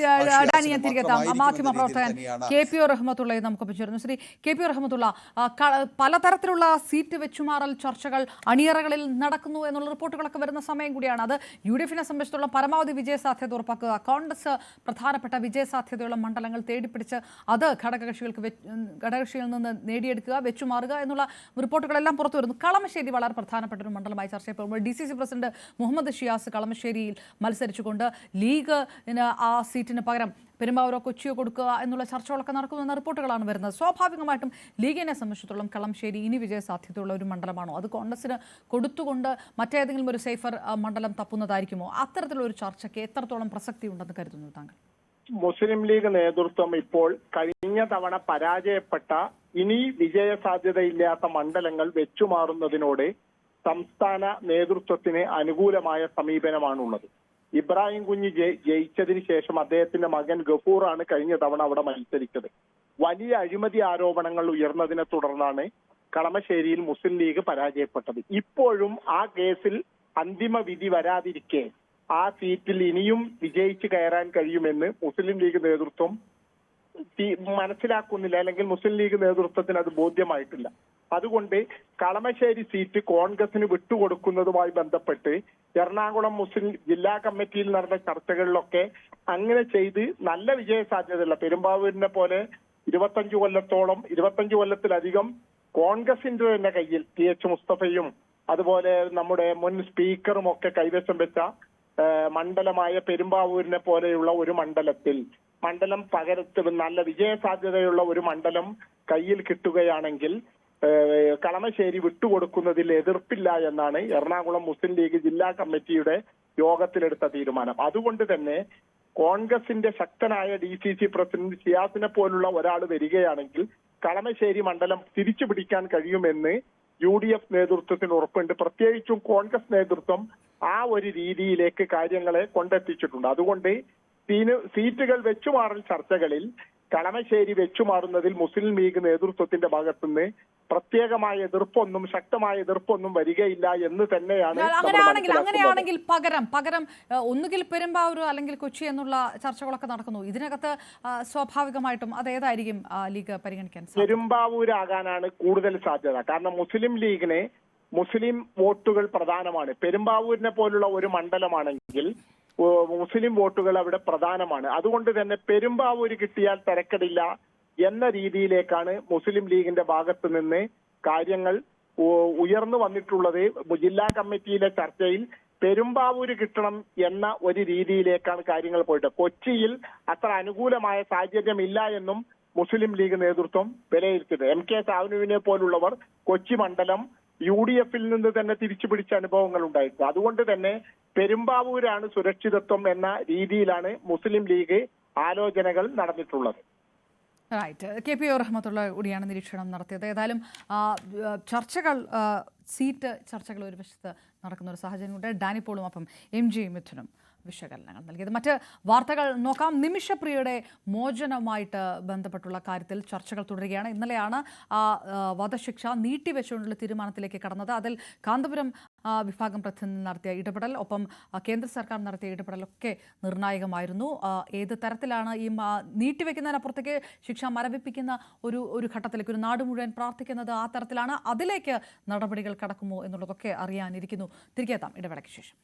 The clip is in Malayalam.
ഡാനിയൻ തിരികെത്താം. മാധ്യമ പ്രവർത്തകൻ KPO റഹ്മത്തുള്ളയെ നമുക്കൊപ്പം ചേരുന്നു. ശ്രീ KPO റഹ്മത്തുള്ള, പലതരത്തിലുള്ള സീറ്റ് വെച്ചുമാറൽ ചർച്ചകൾ അണിയറകളിൽ നടക്കുന്നു എന്നുള്ള റിപ്പോർട്ടുകളൊക്കെ വരുന്ന സമയം കൂടിയാണ്. അത് UDF-നെ സംബന്ധിച്ചിടത്തോളം പരമാവധി വിജയസാധ്യത ഉറപ്പാക്കുക, കോൺഗ്രസ് പ്രധാനപ്പെട്ട വിജയസാധ്യതയുള്ള മണ്ഡലങ്ങൾ തേടിപ്പിടിച്ച് അത് ഘടകകക്ഷികളിൽ നിന്ന് നേടിയെടുക്കുക, വെച്ചുമാറുക എന്നുള്ള റിപ്പോർട്ടുകളെല്ലാം പുറത്തു വരുന്നു. കളമശ്ശേരി വളരെ പ്രധാനപ്പെട്ട ഒരു മണ്ഡലമായി ചർച്ച ചെയ്യപ്പെടുമ്പോൾ DCC പ്രസിഡന്റ് മുഹമ്മദ് ഷിയാസ് കളമശ്ശേരിയിൽ മത്സരിച്ചുകൊണ്ട് ലീഗിന് ആ സീറ്റിന് പകരം പെരുമ്പാവൂരോ കൊച്ചിയോ കൊടുക്കുക എന്നുള്ള ചർച്ചകളൊക്കെ നടക്കുമെന്ന റിപ്പോർട്ടുകളാണ് വരുന്നത്. സ്വാഭാവികമായിട്ടും ലീഗിനെ സംബന്ധിച്ചിടത്തോളം കളമശ്ശേരി ഇനി വിജയ സാധ്യതയുള്ള ഒരു മണ്ഡലമാണോ, അത് കോൺഗ്രസിന് കൊടുത്തുകൊണ്ട് മറ്റേതെങ്കിലും ഒരു സേഫർ മണ്ഡലം തപ്പുന്നതായിരിക്കുമോ? അത്തരത്തിലുള്ള ഒരു ചർച്ചയ്ക്ക് എത്രത്തോളം പ്രസക്തി ഉണ്ടെന്ന് കരുതുന്നു താങ്കൾ? മുസ്ലിം ലീഗ് നേതൃത്വം ഇപ്പോൾ കഴിഞ്ഞ തവണ പരാജയപ്പെട്ട ഇനി വിജയ സാധ്യതയില്ലാത്ത മണ്ഡലങ്ങൾ വെച്ചുമാറുന്നതിനോട് സംസ്ഥാന നേതൃത്വത്തിന് അനുകൂലമായ സമീപനമാണുള്ളത്. ഇബ്രാഹിം കുഞ്ഞ് ജയിച്ചതിന് ശേഷം അദ്ദേഹത്തിന്റെ മകൻ ഗഫൂറാണ് കഴിഞ്ഞ തവണ അവിടെ മത്സരിച്ചത്. വലിയ അഴിമതി ആരോപണങ്ങൾ ഉയർന്നതിനെ തുടർന്നാണ് കളമശ്ശേരിയിൽ മുസ്ലിം ലീഗ് പരാജയപ്പെട്ടത്. ഇപ്പോഴും ആ കേസിൽ അന്തിമ വിധി വരാതിരിക്കെ ആ സീറ്റിൽ ഇനിയും വിജയിച്ച് കയറാൻ കഴിയുമെന്ന് മുസ്ലിം ലീഗ് നേതൃത്വം മനസ്സിലാക്കുന്നില്ല, അല്ലെങ്കിൽ മുസ്ലിം ലീഗ് നേതൃത്വത്തിന് അത് ബോധ്യമായിട്ടില്ല. അതുകൊണ്ട് കളമശ്ശേരി സീറ്റ് കോൺഗ്രസിന് വിട്ടുകൊടുക്കുന്നതുമായി ബന്ധപ്പെട്ട് എറണാകുളം മുസ്ലിം ജില്ലാ കമ്മിറ്റിയിൽ നടന്ന ചർച്ചകളിലൊക്കെ അങ്ങനെ ചെയ്ത് നല്ല വിജയ സാധ്യതയുള്ള പെരുമ്പാവൂരിനെ പോലെ 25 കൊല്ലത്തിലധികം കോൺഗ്രസിന്റെ തന്നെ കയ്യിൽ TH മുസ്തഫയും അതുപോലെ നമ്മുടെ മുൻ സ്പീക്കറും ഒക്കെ കൈവശം വെച്ച മണ്ഡലമായ പെരുമ്പാവൂരിനെ പോലെയുള്ള ഒരു മണ്ഡലം പകരത്തിൽ നല്ല വിജയ സാധ്യതയുള്ള ഒരു മണ്ഡലം കയ്യിൽ കിട്ടുകയാണെങ്കിൽ കളമശ്ശേരി വിട്ടുകൊടുക്കുന്നതിൽ എതിർപ്പില്ല എന്നാണ് എറണാകുളം മുസ്ലിം ലീഗ് ജില്ലാ കമ്മിറ്റിയുടെ യോഗത്തിലെടുത്ത തീരുമാനം. അതുകൊണ്ട് തന്നെ കോൺഗ്രസിന്റെ ശക്തനായ DCC പ്രസിഡന്റ് ഷിയാസിനെ പോലുള്ള ഒരാൾ വരികയാണെങ്കിൽ കളമശ്ശേരി മണ്ഡലം തിരിച്ചു പിടിക്കാൻ കഴിയുമെന്ന് UDF നേതൃത്വത്തിന് ഉറപ്പുണ്ട്. പ്രത്യേകിച്ചും കോൺഗ്രസ് നേതൃത്വം ആ ഒരു രീതിയിലേക്ക് കാര്യങ്ങളെ കൊണ്ടെത്തിച്ചിട്ടുണ്ട്. അതുകൊണ്ട് സീറ്റുകൾ വെച്ചുമാറൽ ചർച്ചകളിൽ കളമശ്ശേരി വെച്ചുമാറുന്നതിൽ മുസ്ലിം ലീഗ് നേതൃത്വത്തിന്റെ ഭാഗത്തുനിന്ന് പ്രത്യേകമായ ശക്തമായ എതിർപ്പൊന്നും വരികയില്ല എന്ന് തന്നെയാണ്. അങ്ങനെയാണെങ്കിൽ പകരം ഒന്നുകിൽ പെരുമ്പാവൂർ അല്ലെങ്കിൽ കൊച്ചി എന്നുള്ള ചർച്ചകളൊക്കെ നടക്കുന്നു. ഇതിനകത്ത് സ്വാഭാവികമായിട്ടും അതേതായിരിക്കും ലീഗ് പരിഗണിക്കാൻ? പെരുമ്പാവൂരാകാനാണ് കൂടുതൽ സാധ്യത. കാരണം മുസ്ലിം ലീഗിന് മുസ്ലിം വോട്ടുകൾ പ്രധാനമാണ്. പെരുമ്പാവൂരിനെ പോലുള്ള ഒരു മണ്ഡലമാണെങ്കിൽ മുസ്ലിം വോട്ടുകൾ അവിടെ പ്രധാനമാണ്. അതുകൊണ്ട് തന്നെ പെരുമ്പാവൂര് കിട്ടിയാൽ തിരക്കടില്ല എന്ന രീതിയിലേക്കാണ് മുസ്ലിം ലീഗിന്റെ ഭാഗത്ത് നിന്ന് കാര്യങ്ങൾ ഉയർന്നു വന്നിട്ടുള്ളത്. ജില്ലാ കമ്മിറ്റിയിലെ ചർച്ചയിൽ പെരുമ്പാവൂര് കിട്ടണം എന്ന ഒരു രീതിയിലേക്കാണ് കാര്യങ്ങൾ പോയിട്ട്. കൊച്ചിയിൽ അത്ര അനുകൂലമായ സാഹചര്യമില്ല എന്നും മുസ്ലിം ലീഗ് നേതൃത്വം വിലയിരുത്തിയത്. MK സാവനുവിനെ പോലുള്ളവർ കൊച്ചി മണ്ഡലം UDF-ൽ നിന്ന് തന്നെ തിരിച്ചു പിടിച്ച അനുഭവങ്ങൾ ഉണ്ടായിട്ടുണ്ട്. അതുകൊണ്ട് തന്നെ പെരുമ്പാവൂരാണ് സുരക്ഷിതത്വം എന്ന രീതിയിലാണ് മുസ്ലിം ലീഗ് ആലോചനകൾ നടന്നിട്ടുള്ളത്. KPO റഹ്മത്തുള്ള കൂടിയാണ് നിരീക്ഷണം നടത്തിയത്. ഏതായാലും സീറ്റ് ചർച്ചകൾ ഒരു വശത്ത് നടക്കുന്ന ഒരു സാഹചര്യമുണ്ട്. ഡാനി പോളും ഒപ്പം MJ മിഥുനും വിശകലനങ്ങൾ നൽകിയത്. മറ്റ് വാർത്തകൾ നോക്കാം. നിമിഷപ്രിയയുടെ മോചനവുമായിട്ട് ബന്ധപ്പെട്ടുള്ള കാര്യത്തിൽ ചർച്ചകൾ തുടരുകയാണ്. ഇന്നലെയാണ് വധശിക്ഷ നീട്ടിവെച്ചുകൊണ്ടുള്ള തീരുമാനത്തിലേക്ക് കടന്നത്. അതിൽ കാന്തപുരം വിഭാഗം പ്രതിനിധി നടത്തിയ ഇടപെടൽ, ഒപ്പം കേന്ദ്ര സർക്കാർ നടത്തിയ ഇടപെടലൊക്കെ നിർണായകമായിരുന്നു. ഏത് തരത്തിലാണ് ഈ നീട്ടിവെക്കുന്നതിനപ്പുറത്തേക്ക് ശിക്ഷ മരവിപ്പിക്കുന്ന ഒരു ഘട്ടത്തിലേക്ക് ഒരു നാട് മുഴുവൻ പ്രാർത്ഥിക്കുന്നത് ആ തരത്തിലാണ്, അതിലേക്ക് നടപടികൾ കടക്കുമോ എന്നുള്ളതൊക്കെ അറിയാനിരിക്കുന്നു. തിരികെ എത്താം ഇടവേളയ്ക്ക് ശേഷം.